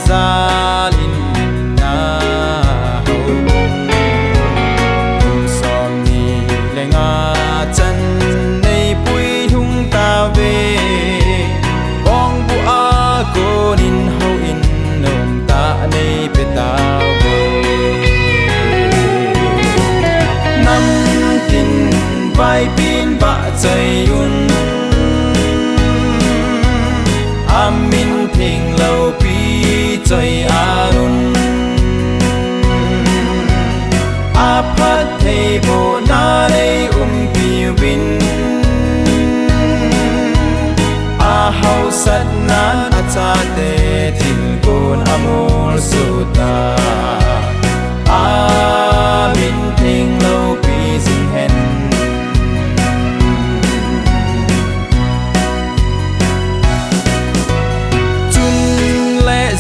gia linh na hậu bùng xóm ni lệ ngã chân nay bụi hung ta về bong bua cô nín hậu in nôm ta nay bên ta về năm tin vai pin bạ trời un amin thình lâu pi trời arun apat thei bo na rei piu bin a hau sat nan a cha te thil kon amol suta amin thình lâu pi sing hen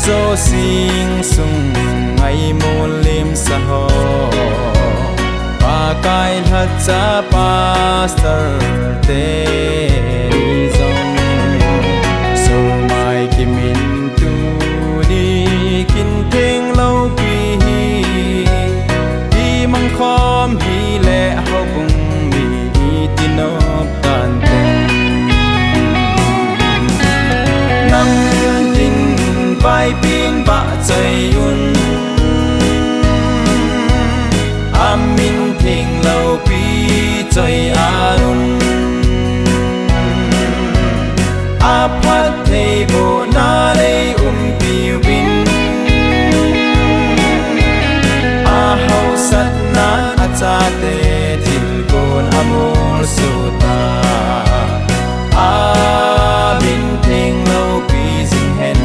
do sing sung ngày mô lim sa ho pa kai hat cha pastor te ni zong so mai kimin tu ni kin theng lâu pi hi mang khom hi le hau bung mi tinop tan ten nam vai pin bạ trời un amin thình lâu pi trời arun apat thei bo na rei piu bin a hau sat na a cha te thil kon amol suta amin thình lâu pi sing hen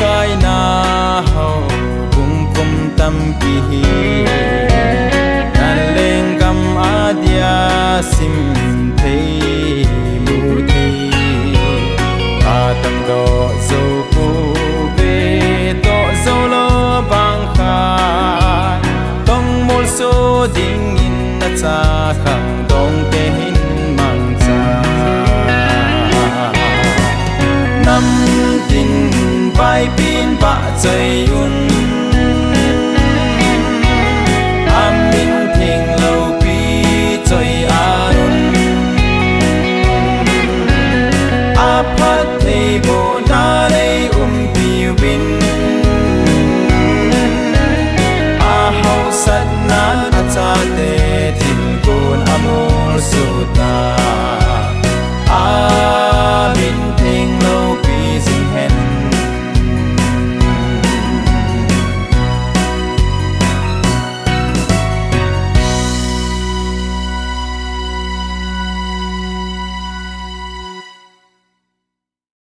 kai na ho bung kum tam pi hi nan leng gam adia sim thei mu thi a tam do zo pu ve to zo lo bang kha tong mol so ding in na cha khang dong te hin mang cha nam tin vai pin bạ trời un